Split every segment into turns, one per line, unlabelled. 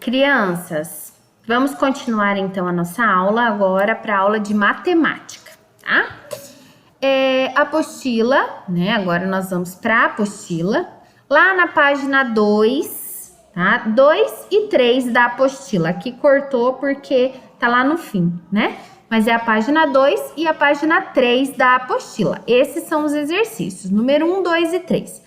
Crianças, vamos continuar então a nossa aula agora para a aula de matemática, tá? Apostila, né? Agora nós vamos para a apostila, lá na página 2, tá? 2 e 3 da apostila. Aqui cortou porque tá lá no fim, né? Mas é a página 2 e a página 3 da apostila. Esses são os exercícios, número 1, 2 e 3.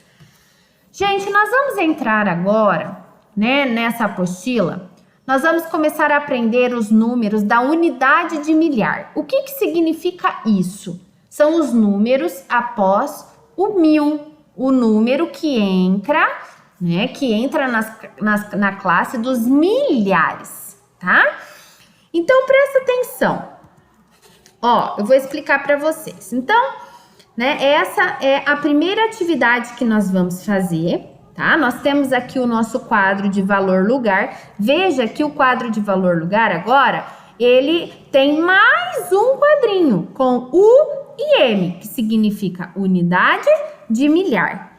Gente, nós vamos entrar agora, né, nessa apostila. Nós vamos começar a aprender os números da unidade de milhar. O que significa isso? São os números após o 1000, o número que entra, né, na classe dos milhares, tá? Então, presta atenção. Ó, eu vou explicar para vocês. Então, né, essa é a primeira atividade que nós vamos fazer, tá? Nós temos aqui o nosso quadro de valor lugar. Veja que o quadro de valor lugar agora, ele tem mais um quadrinho com U e M, que significa unidade de milhar.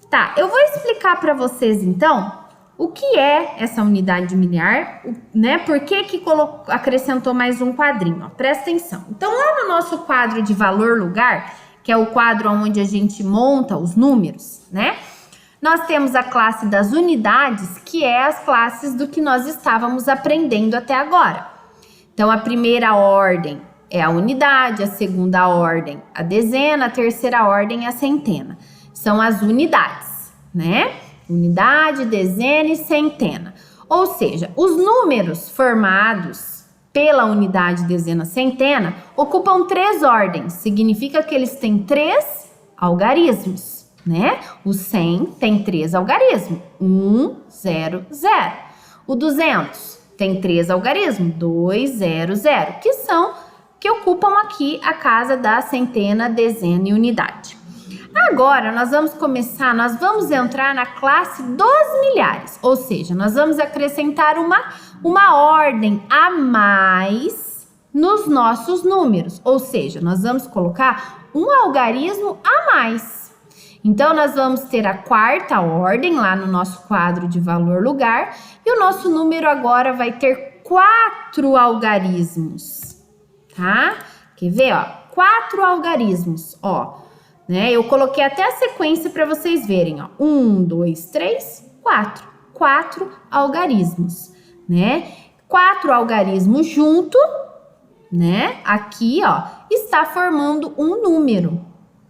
Tá, eu vou explicar para vocês então o que é essa unidade de milhar, né? Por que acrescentou mais um quadrinho? Ó, presta atenção. Então, lá no nosso quadro de valor lugar, que é o quadro onde a gente monta os números, né? Nós temos a classe das unidades, que é as classes do que nós estávamos aprendendo até agora. Então, a primeira ordem é a unidade, a segunda ordem a dezena, a terceira ordem a centena. São as unidades, né? Unidade, dezena e centena. Ou seja, os números formados pela unidade, dezena, centena, ocupam 3 ordens. Significa que eles têm 3 algarismos, né? O 100 tem 3 algarismos. 1, 0, 0. O 200 tem 3 algarismos. 2, 0, 0. Que ocupam aqui a casa da centena, dezena e unidade. Agora, nós vamos entrar na classe dos milhares. Ou seja, nós vamos acrescentar uma ordem a mais nos nossos números. Ou seja, nós vamos colocar um algarismo a mais. Então, nós vamos ter a quarta ordem lá no nosso quadro de valor lugar. E o nosso número agora vai ter 4 algarismos, tá? Quer ver, ó? 4 algarismos, ó. Né? Eu coloquei até a sequência para vocês verem, ó. 1, 2, 3, 4. 4 algarismos, né? 4 algarismos junto, né? Aqui, ó, está formando um número,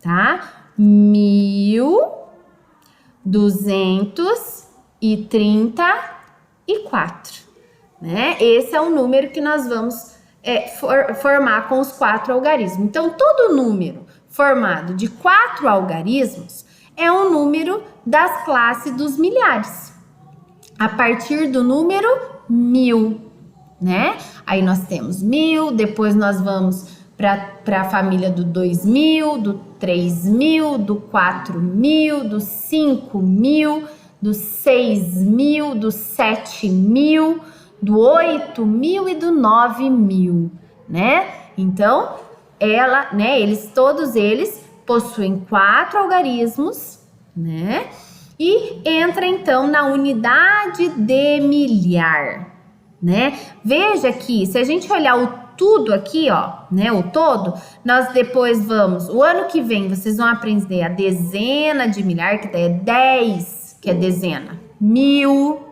tá? 1234, né? Esse é o número que nós vamos formar com os 4 algarismos. Então, todo número formado de 4 algarismos é um número das classes dos milhares. A partir do número 1000, né? Aí nós temos 1000, depois nós vamos para a família do 2000, do 3000, do 4000, do 5000, do 6000, do 7000, do 8000 e do 9000, né? Então, todos eles possuem 4 algarismos, né? E entra então na unidade de milhar, né? Veja que se a gente olhar o tudo aqui, ó, né? O todo, nós depois o ano que vem vocês vão aprender a dezena de milhar, que daí é 10, que é dezena, 1000,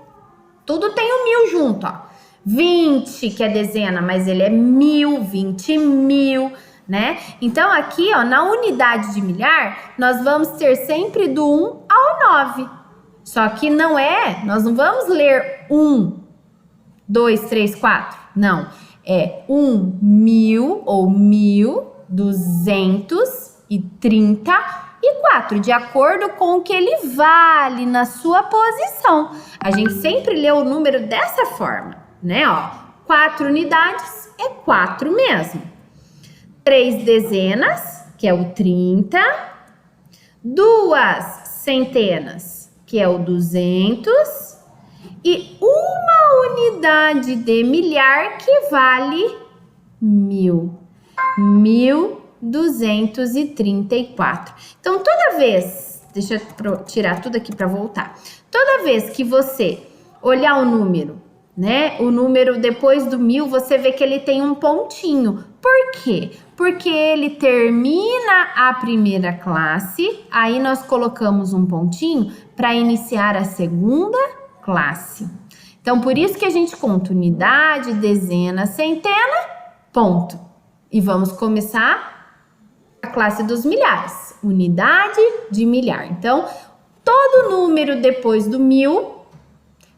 tudo tem o 1000 junto, ó. 20, que é dezena, mas ele é 1000, 20.000, né? Então, aqui, ó, na unidade de milhar, nós vamos ter sempre do 1 ao 9. Só que nós não vamos ler 1, 2, 3, 4. Não, é 1.000 ou 1.234, de acordo com o que ele vale na sua posição. A gente sempre lê o número dessa forma, né? Ó, 4 unidades é 4 mesmo. 3 dezenas, que é o 30, 2 centenas, que é o 200, e uma unidade de milhar que vale 1000, 1234. Então, toda vez, deixa eu tirar tudo aqui para voltar. Toda vez que você olhar o número né, o número depois do 1000, você vê que ele tem um pontinho. Por quê? Porque ele termina a primeira classe, aí nós colocamos um pontinho para iniciar a segunda classe. Então, por isso que a gente conta unidade, dezena, centena, ponto. E vamos começar a classe dos milhares, unidade de milhar. Então, todo número depois do 1000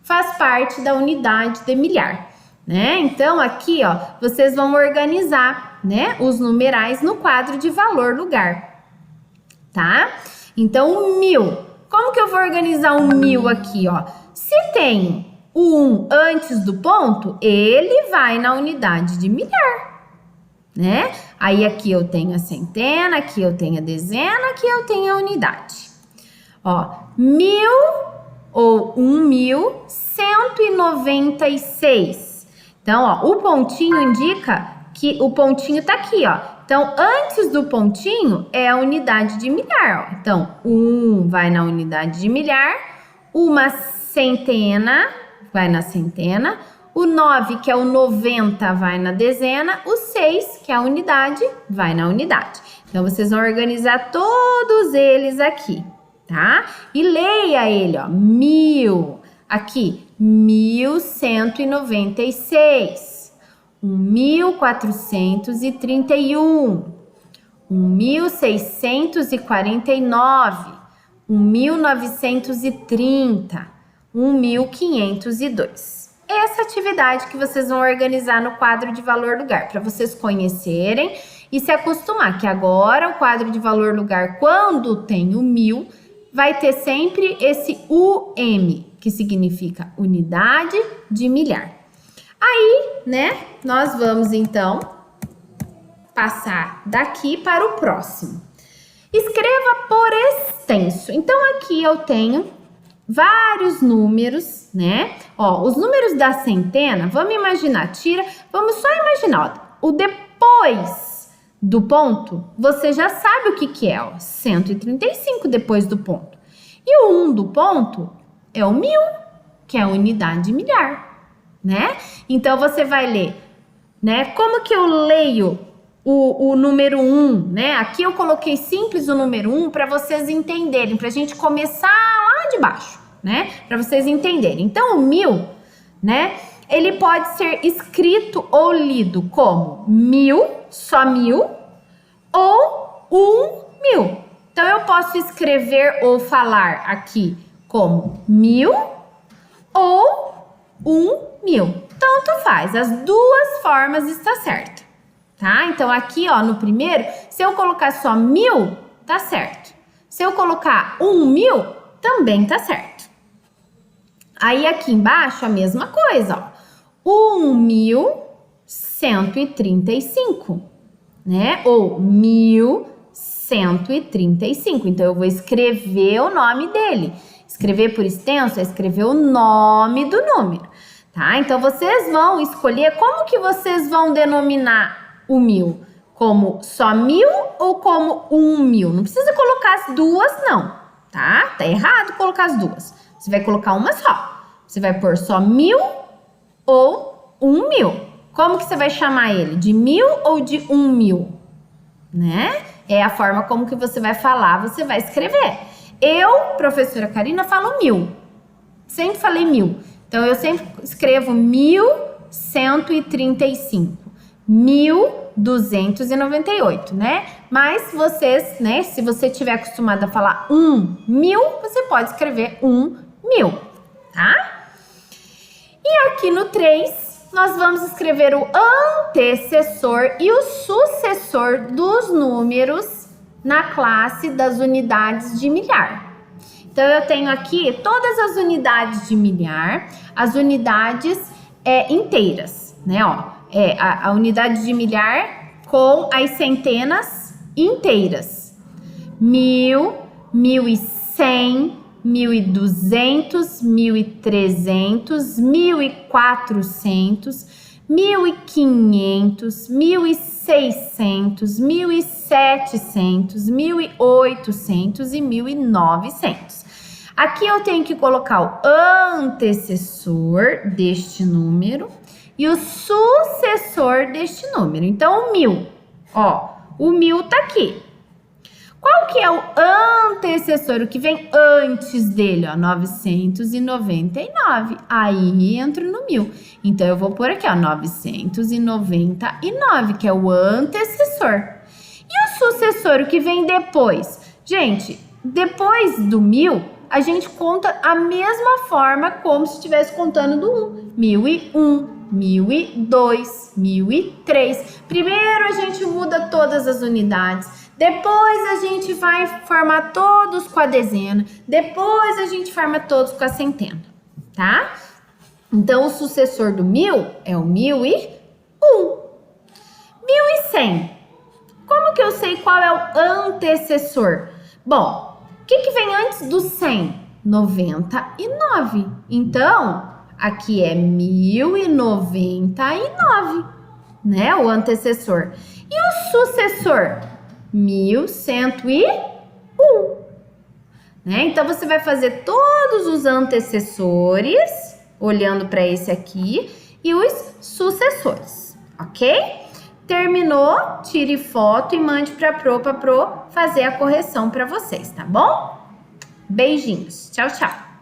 faz parte da unidade de milhar, né? Então, aqui, ó, vocês vão organizar, né, os numerais no quadro de valor lugar, tá? Então, o 1000, como que eu vou organizar o 1000 aqui, ó? Se tem o 1 antes do ponto, ele vai na unidade de milhar, né? Aí, aqui eu tenho a centena, aqui eu tenho a dezena, aqui eu tenho a unidade. Ó, 1000 ou 1196. Então, ó, o pontinho indica que o pontinho tá aqui, ó. Então, antes do pontinho é a unidade de milhar, ó. Então, o 1 vai na unidade de milhar, uma centena vai na centena, o 9, que é o 90, vai na dezena, o 6, que é a unidade, vai na unidade. Então, vocês vão organizar todos eles aqui, tá? E leia ele, ó, 1000, aqui, 1196, 1431, 1649, 1930, 1502. Essa atividade que vocês vão organizar no quadro de valor lugar, para vocês conhecerem e se acostumar, que agora o quadro de valor lugar, quando tem o 1000, vai ter sempre esse UM, que significa unidade de milhar. Aí, né, nós vamos então passar daqui para o próximo. Escreva por extenso. Então, aqui eu tenho vários números, né? Ó, os números da centena, vamos imaginar, vamos só imaginar, ó, o depois do ponto, você já sabe o que que é, ó, 135 depois do ponto. E o 1 do ponto é o 1000, que é a unidade de milhar, né? Então, você vai ler, né? Como que eu leio o número 1, né? Aqui eu coloquei simples o número 1 para vocês entenderem, para a gente começar lá de baixo, né? Para vocês entenderem. Então, o 1000, né? Ele pode ser escrito ou lido como 1000, só 1000, ou 1000. Então, eu posso escrever ou falar aqui como 1000 ou 1000. Tanto faz, as duas formas está certo, tá? Então, aqui, ó, no primeiro, se eu colocar só 1000, tá certo. Se eu colocar 1000, também tá certo. Aí, aqui embaixo, a mesma coisa, ó. 1135, né? Ou 1135. Então, eu vou escrever o nome dele. Escrever por extenso é escrever o nome do número, tá? Então, vocês vão escolher como que vocês vão denominar o 1000. Como só 1000 ou como 1000? Não precisa colocar as duas, não, tá? Tá errado colocar as duas. Você vai colocar uma só. Você vai pôr só 1000 ou 1000. Como que você vai chamar ele? De 1000 ou de 1000? Né? É a forma como que você vai falar, você vai escrever. Eu, professora Karina, falo 1000. Sempre falei 1000. Então, eu sempre escrevo 1135. 1298, né? Mas vocês, né? Se você tiver acostumado a falar 1000, você pode escrever 1000, tá? E aqui no 3, nós vamos escrever o antecessor e o sucessor dos números na classe das unidades de milhar. Então, eu tenho aqui todas as unidades de milhar, as unidades inteiras, né? Ó, a unidade de milhar com as centenas inteiras. 1000, 1100, 1200, 1300, 1400, 1500, 1600, 1700, 1800 e 1900. Aqui eu tenho que colocar o antecessor deste número e o sucessor deste número. Então, o 1000, ó, o 1000 tá aqui. Qual que é o antecessor, o que vem antes dele, ó, 999. Aí entro no 1000. Então, eu vou pôr aqui, ó, 999, que é o antecessor. E o sucessor, o que vem depois? Gente, depois do 1000, a gente conta a mesma forma como se estivesse contando do 1. 1001, 1002, 1003. Primeiro a gente muda todas as unidades. Depois a gente vai formar todos com a dezena. Depois a gente forma todos com a centena, tá? Então, o sucessor do 1000 é o 1001. 1100. Como que eu sei qual é o antecessor? Bom, o que vem antes do 100? 99. Então, aqui é 1099, né? O antecessor. E o sucessor? 1101. Né? Então, você vai fazer todos os antecessores, olhando para esse aqui, e os sucessores, ok? Terminou, tire foto e mande para Pro fazer a correção para vocês, tá bom? Beijinhos. Tchau, tchau.